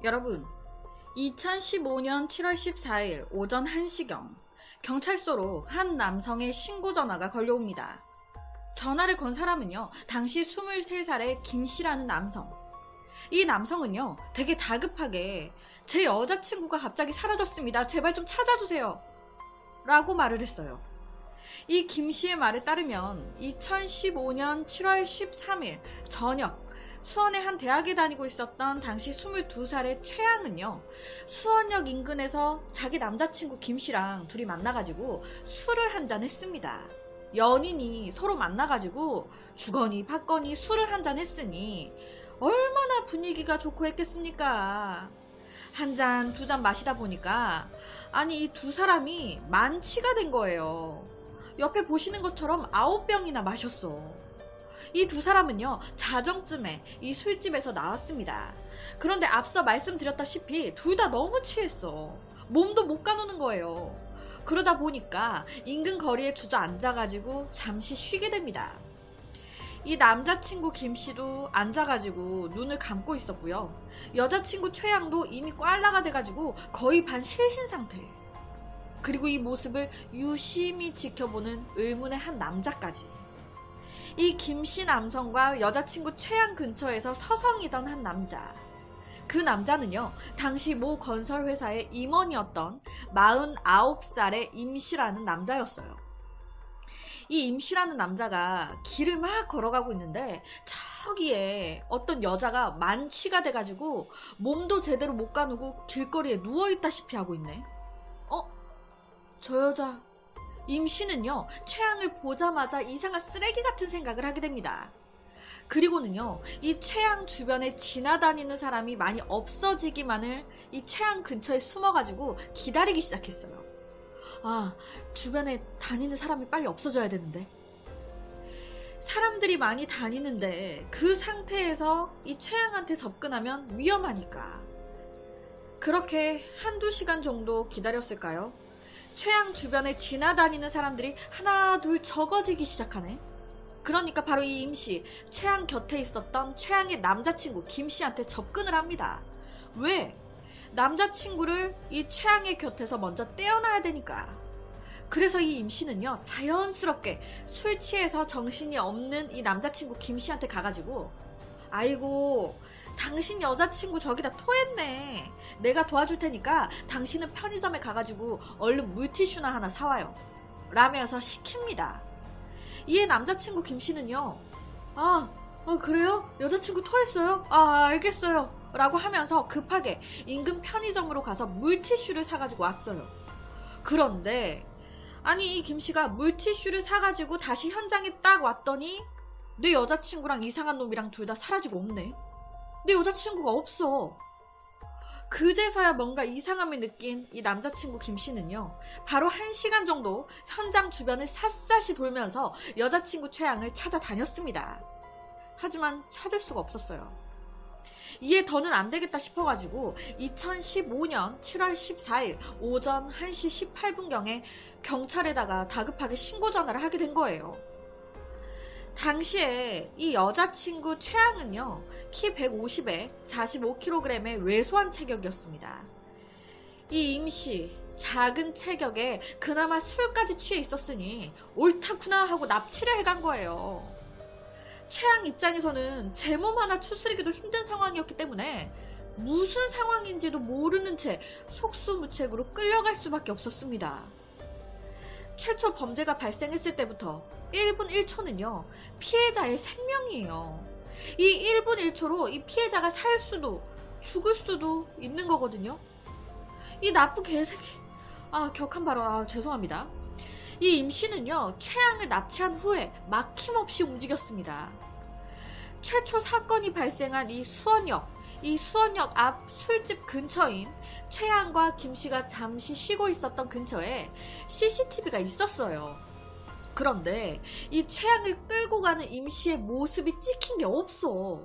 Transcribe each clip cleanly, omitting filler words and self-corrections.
여러분, 2015년 7월 14일 오전 1시경 경찰서로 한 남성의 신고 전화가 걸려옵니다. 전화를 건 사람은요, 당시 23살의 김씨라는 남성. 이 남성은요, 되게 다급하게 제 여자친구가 갑자기 사라졌습니다. 제발 좀 찾아주세요. 라고 말을 했어요. 이 김씨의 말에 따르면 2015년 7월 13일 저녁 수원의 한 대학에 다니고 있었던 당시 22살의 최양은요, 수원역 인근에서 자기 남자친구 김씨랑 둘이 만나가지고 술을 한잔 했습니다. 연인이 서로 만나가지고 주거니 받거니 술을 한잔 했으니 얼마나 분위기가 좋고 했겠습니까? 한 잔, 두 잔 마시다 보니까 아니 이 두 사람이 만취가 된 거예요. 옆에 보시는 것처럼 9병이나 마셨어. 이 두 사람은요, 자정쯤에 이 술집에서 나왔습니다. 그런데 앞서 말씀드렸다시피 둘 다 너무 취했어. 몸도 못 가누는 거예요. 그러다 보니까 인근 거리에 주저앉아가지고 잠시 쉬게 됩니다. 이 남자친구 김씨도 앉아가지고 눈을 감고 있었고요. 여자친구 최양도 이미 꽐라가 돼가지고 거의 반실신 상태. 그리고 이 모습을 유심히 지켜보는 의문의 한 남자까지. 이 김씨 남성과 여자친구 최양 근처에서 서성이던 한 남자. 그 남자는요, 당시 모 건설회사의 임원이었던 49살의 임씨라는 남자였어요. 이 임씨라는 남자가 길을 막 걸어가고 있는데 저기에 어떤 여자가 만취가 돼가지고 몸도 제대로 못 가누고 길거리에 누워있다시피 하고 있네. 저 여자 임씨는요, 최양을 보자마자 이상한 쓰레기 같은 생각을 하게 됩니다. 그리고는요, 이 최양 주변에 지나다니는 사람이 많이 없어지기만을 이 최양 근처에 숨어가지고 기다리기 시작했어요. 아, 주변에 다니는 사람이 빨리 없어져야 되는데. 사람들이 많이 다니는데 그 상태에서 이 최양한테 접근하면 위험하니까. 그렇게 한두 시간 정도 기다렸을까요? 최양 주변에 지나다니는 사람들이 하나 둘 적어지기 시작하네. 그러니까 바로 이 임씨, 최양 곁에 있었던 최양의 남자친구 김씨한테 접근을 합니다. 왜? 남자친구를 이 최양의 곁에서 먼저 떼어놔야 되니까. 그래서 이 임씨는요, 자연스럽게 술 취해서 정신이 없는 이 남자친구 김씨한테 가가지고, 아이고, 당신 여자친구 저기다 토했네. 내가 도와줄 테니까 당신은 편의점에 가가지고 얼른 물티슈나 하나 사와요. 라면서 시킵니다. 이에 남자친구 김씨는요, 그래요? 여자친구 토했어요? 알겠어요. 라고 하면서 급하게 인근 편의점으로 가서 물티슈를 사가지고 왔어요. 그런데 아니 이 김씨가 물티슈를 사가지고 다시 현장에 딱 왔더니 내 여자친구랑 이상한 놈이랑 둘 다 사라지고 없네. 내 여자친구가 없어. 그제서야 뭔가 이상함을 느낀 이 남자친구 김씨는요, 바로 1시간 정도 현장 주변을 샅샅이 돌면서 여자친구 최양을 찾아다녔습니다. 하지만 찾을 수가 없었어요. 이에 더는 안 되겠다 싶어가지고 2015년 7월 14일 오전 1시 18분경에 경찰에다가 다급하게 신고 전화를 하게 된 거예요. 당시에 이 여자친구 최양은요, 키 150에 45kg의 왜소한 체격이었습니다. 이 임씨, 작은 체격에 그나마 술까지 취해 있었으니 옳다구나 하고 납치를 해간 거예요. 최양 입장에서는 제 몸 하나 추스리기도 힘든 상황이었기 때문에 무슨 상황인지도 모르는 채 속수무책으로 끌려갈 수밖에 없었습니다. 최초 범죄가 발생했을 때부터 1분 1초는요, 피해자의 생명이에요. 이 1분 1초로 이 피해자가 살 수도 죽을 수도 있는 거거든요. 이 나쁜 개새끼. 격한 발언, 죄송합니다. 이 임씨는요, 최양을 납치한 후에 막힘없이 움직였습니다. 최초 사건이 발생한 이 수원역 앞 술집 근처인 최양과 김씨가 잠시 쉬고 있었던 근처에 CCTV가 있었어요. 그런데 이 최양을 끌고 가는 임씨의 모습이 찍힌 게 없어.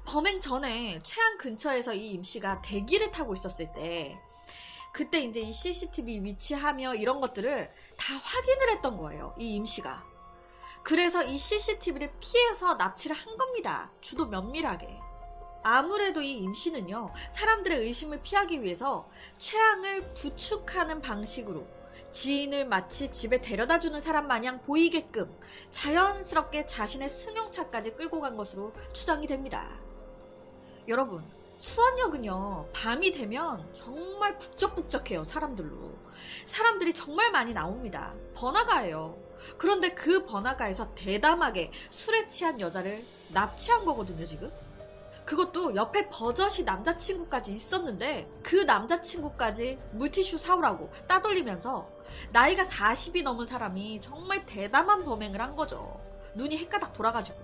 범행 전에 최양 근처에서 이 임씨가 대기를 타고 있었을 때, 그때 이제 이 CCTV 위치하며 이런 것들을 다 확인을 했던 거예요, 이 임씨가. 그래서 이 CCTV를 피해서 납치를 한 겁니다. 주도 면밀하게. 아무래도 이 임 씨는요, 사람들의 의심을 피하기 위해서 최양을 부축하는 방식으로 지인을 마치 집에 데려다주는 사람 마냥 보이게끔 자연스럽게 자신의 승용차까지 끌고 간 것으로 추정이 됩니다. 여러분, 수원역은요, 밤이 되면 정말 북적북적해요. 사람들로. 사람들이 정말 많이 나옵니다. 번화가예요. 그런데 그 번화가에서 대담하게 술에 취한 여자를 납치한 거거든요, 지금. 그것도 옆에 버젓이 남자친구까지 있었는데 그 남자친구까지 물티슈 사오라고 따돌리면서 나이가 40이 넘은 사람이 정말 대담한 범행을 한 거죠. 눈이 헷가닥 돌아가지고.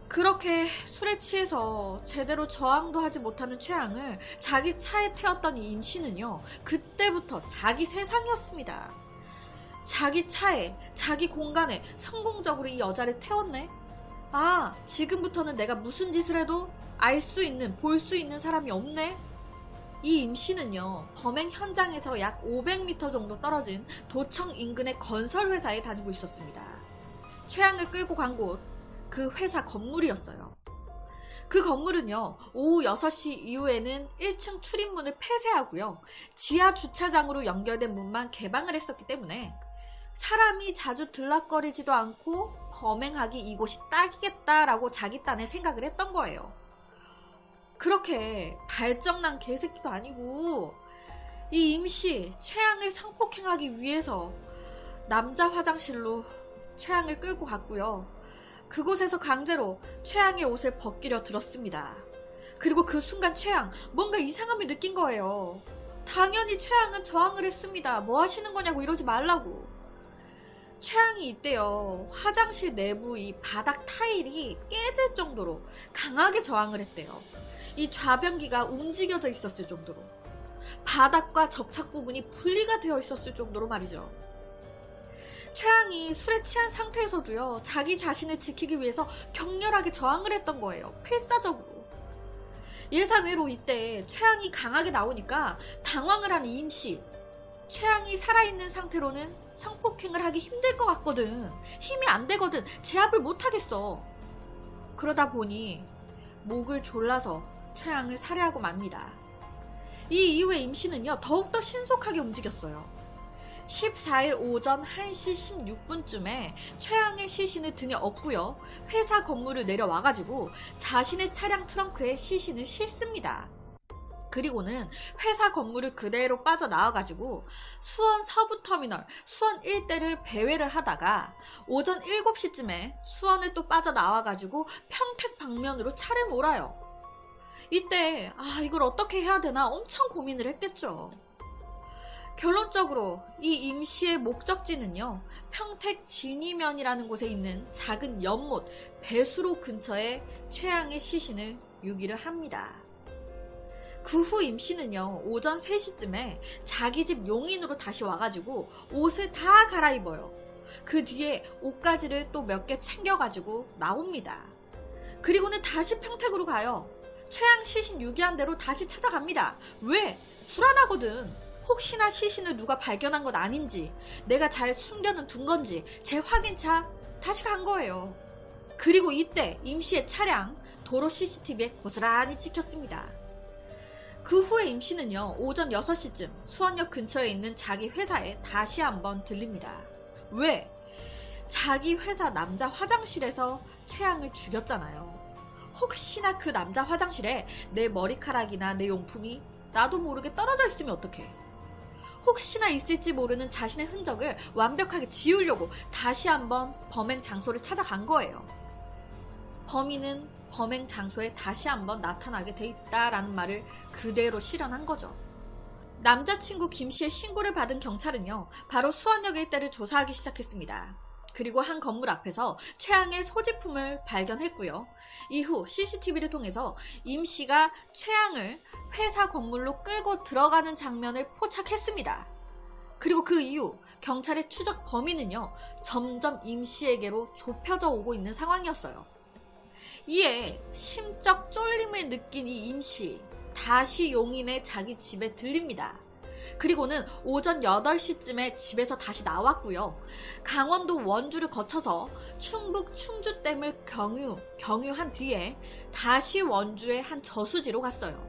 그렇게 술에 취해서 제대로 저항도 하지 못하는 최양을 자기 차에 태웠던 이 임 씨는요, 그때부터 자기 세상이었습니다. 자기 차에, 자기 공간에 성공적으로 이 여자를 태웠네? 아, 지금부터는 내가 무슨 짓을 해도 알 수 있는, 볼 수 있는 사람이 없네? 이 임 씨는요, 범행 현장에서 약 500m 정도 떨어진 도청 인근의 건설회사에 다니고 있었습니다. 최양을 끌고 간 곳, 그 회사 건물이었어요. 그 건물은요, 오후 6시 이후에는 1층 출입문을 폐쇄하고요, 지하 주차장으로 연결된 문만 개방을 했었기 때문에 사람이 자주 들락거리지도 않고 범행하기 이곳이 딱이겠다라고 자기 딴에 생각을 했던 거예요. 그렇게 발정난 개새끼도 아니고 이 임씨 최양을 성폭행하기 위해서 남자 화장실로 최양을 끌고 갔고요. 그곳에서 강제로 최양의 옷을 벗기려 들었습니다. 그리고 그 순간 최양 뭔가 이상함을 느낀 거예요. 당연히 최양은 저항을 했습니다. 뭐 하시는 거냐고, 이러지 말라고. 최양이 이때요, 화장실 내부 이 바닥 타일이 깨질 정도로 강하게 저항을 했대요. 이 좌변기가 움직여져 있었을 정도로, 바닥과 접착 부분이 분리가 되어 있었을 정도로 말이죠. 최양이 술에 취한 상태에서도요, 자기 자신을 지키기 위해서 격렬하게 저항을 했던 거예요. 필사적으로. 예상외로 이때 최양이 강하게 나오니까 당황을 한 임씨, 최양이 살아있는 상태로는 성폭행을 하기 힘들 것 같거든. 힘이 안 되거든. 제압을 못 하겠어. 그러다 보니 목을 졸라서 최양을 살해하고 맙니다. 이 이후에 임 씨는요, 더욱더 신속하게 움직였어요. 14일 오전 1시 16분쯤에 최양의 시신을 등에 업고요, 회사 건물을 내려와가지고 자신의 차량 트렁크에 시신을 싣습니다. 그리고는 회사 건물을 그대로 빠져나와가지고 수원 서부터미널, 수원 일대를 배회를 하다가 오전 7시쯤에 수원을 또 빠져나와가지고 평택 방면으로 차를 몰아요. 이때 이걸 어떻게 해야 되나 엄청 고민을 했겠죠. 결론적으로 이 임씨의 목적지는요, 평택 진위면이라는 곳에 있는 작은 연못 배수로 근처에 최양의 시신을 유기를 합니다. 그 후 임씨는요, 오전 3시쯤에 자기 집 용인으로 다시 와가지고 옷을 다 갈아입어요. 그 뒤에 옷가지를 또 몇 개 챙겨가지고 나옵니다. 그리고는 다시 평택으로 가요. 최양 시신 유기한 대로 다시 찾아갑니다. 왜? 불안하거든. 혹시나 시신을 누가 발견한 건 아닌지, 내가 잘 숨겨둔 건지 제 확인차 다시 간 거예요. 그리고 이때 임씨의 차량 도로 CCTV에 고스란히 찍혔습니다. 그 후에 임씨는요, 오전 6시쯤 수원역 근처에 있는 자기 회사에 다시 한번 들립니다. 왜? 자기 회사 남자 화장실에서 최양을 죽였잖아요. 혹시나 그 남자 화장실에 내 머리카락이나 내 용품이 나도 모르게 떨어져 있으면 어떡해. 혹시나 있을지 모르는 자신의 흔적을 완벽하게 지우려고 다시 한번 범행 장소를 찾아간 거예요. 범인은 범행 장소에 다시 한번 나타나게 돼 있다라는 말을 그대로 실현한 거죠. 남자친구 김씨의 신고를 받은 경찰은요, 바로 수원역 일대를 조사하기 시작했습니다. 그리고 한 건물 앞에서 최양의 소지품을 발견했고요. 이후 CCTV를 통해서 임씨가 최양을 회사 건물로 끌고 들어가는 장면을 포착했습니다. 그리고 그 이후 경찰의 추적 범위는요, 점점 임씨에게로 좁혀져 오고 있는 상황이었어요. 이에 심적 쫄림을 느낀 이 임씨, 다시 용인의 자기 집에 들립니다. 그리고는 오전 8시쯤에 집에서 다시 나왔고요. 강원도 원주를 거쳐서 충북 충주댐을 경유한 뒤에 다시 원주의 한 저수지로 갔어요.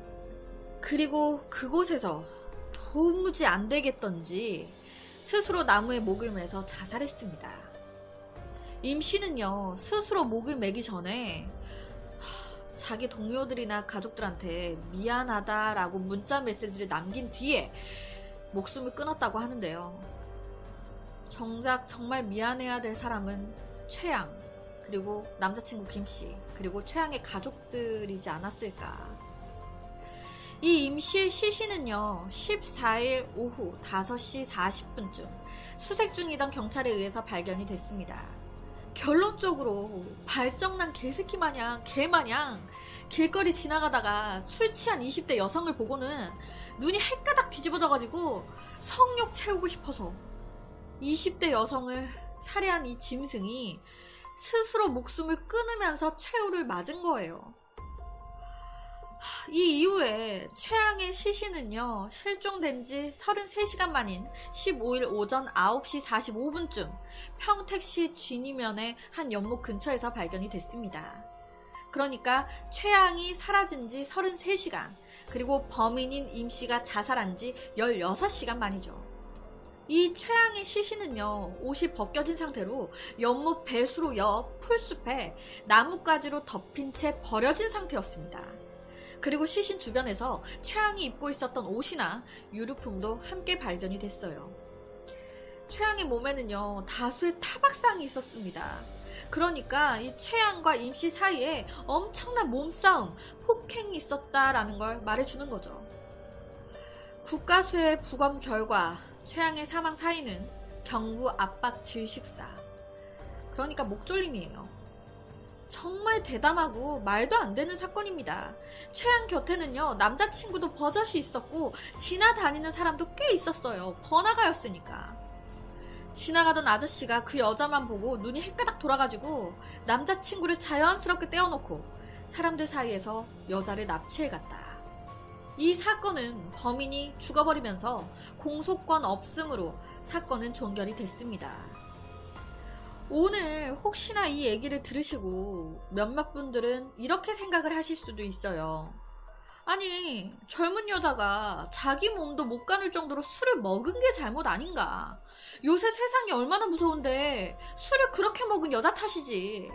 그리고 그곳에서 도무지 안 되겠던지 스스로 나무에 목을 매서 자살했습니다. 임 씨는요, 스스로 목을 매기 전에 자기 동료들이나 가족들한테 미안하다라고 문자 메시지를 남긴 뒤에 목숨을 끊었다고 하는데요. 정작 정말 미안해야 될 사람은 최양, 그리고 남자친구 김씨, 그리고 최양의 가족들이지 않았을까. 이 임씨의 시신은요, 14일 오후 5시 40분쯤 수색 중이던 경찰에 의해서 발견이 됐습니다. 결론적으로 발정난 개새끼 마냥 개마냥 길거리 지나가다가 술 취한 20대 여성을 보고는 눈이 헷가닥 뒤집어져가지고 성욕 채우고 싶어서 20대 여성을 살해한 이 짐승이 스스로 목숨을 끊으면서 최후를 맞은 거예요. 이 이후에 최양의 시신은요, 실종된 지 33시간 만인 15일 오전 9시 45분쯤 평택시 쥐니면의 한 연못 근처에서 발견이 됐습니다. 그러니까 최양이 사라진 지 33시간, 그리고 범인인 임씨가 자살한 지 16시간 만이죠. 이 최양의 시신은요, 옷이 벗겨진 상태로 연못 배수로 옆 풀숲에 나뭇가지로 덮인 채 버려진 상태였습니다. 그리고 시신 주변에서 최양이 입고 있었던 옷이나 유류품도 함께 발견이 됐어요. 최양의 몸에는요, 다수의 타박상이 있었습니다. 그러니까 이 최양과 임씨 사이에 엄청난 몸싸움, 폭행이 있었다라는 걸 말해주는 거죠. 국가수의 부검 결과 최양의 사망 사인은 경부 압박 질식사, 그러니까 목졸림이에요. 정말 대담하고 말도 안 되는 사건입니다. 최양 곁에는요, 남자친구도 버젓이 있었고 지나다니는 사람도 꽤 있었어요. 번화가였으니까. 지나가던 아저씨가 그 여자만 보고 눈이 헷가닥 돌아가지고 남자친구를 자연스럽게 떼어놓고 사람들 사이에서 여자를 납치해갔다. 이 사건은 범인이 죽어버리면서 공소권 없음으로 사건은 종결이 됐습니다. 오늘 혹시나 이 얘기를 들으시고 몇몇 분들은 이렇게 생각을 하실 수도 있어요. 아니, 젊은 여자가 자기 몸도 못 가눌 정도로 술을 먹은 게 잘못 아닌가? 요새 세상이 얼마나 무서운데 술을 그렇게 먹은 여자 탓이지.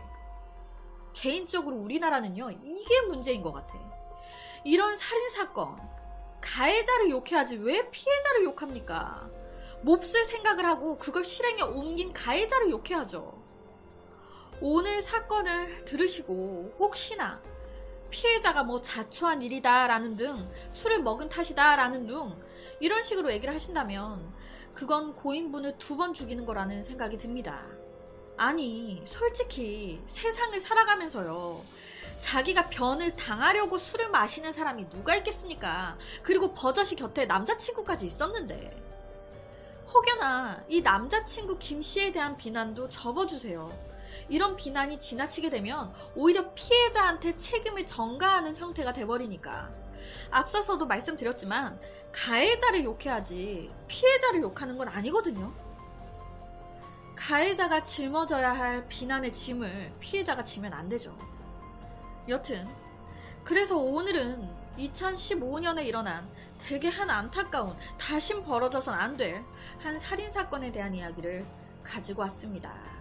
개인적으로 우리나라는요, 이게 문제인 것 같아. 이런 살인사건, 가해자를 욕해야지 왜 피해자를 욕합니까? 몹쓸 생각을 하고 그걸 실행에 옮긴 가해자를 욕해야죠. 오늘 사건을 들으시고 혹시나 피해자가 뭐 자초한 일이다 라는 등, 술을 먹은 탓이다 라는 등 이런 식으로 얘기를 하신다면 그건 고인분을 2번 죽이는 거라는 생각이 듭니다. 아니, 솔직히 세상을 살아가면서요, 자기가 변을 당하려고 술을 마시는 사람이 누가 있겠습니까? 그리고 버젓이 곁에 남자친구까지 있었는데. 혹여나 이 남자친구 김씨에 대한 비난도 접어주세요. 이런 비난이 지나치게 되면 오히려 피해자한테 책임을 전가하는 형태가 돼버리니까. 앞서서도 말씀드렸지만 가해자를 욕해야지 피해자를 욕하는 건 아니거든요. 가해자가 짊어져야 할 비난의 짐을 피해자가 지면 안 되죠. 여튼 그래서 오늘은 2015년에 일어난 되게 한 안타까운, 다신 벌어져선 안 될 한 살인사건에 대한 이야기를 가지고 왔습니다.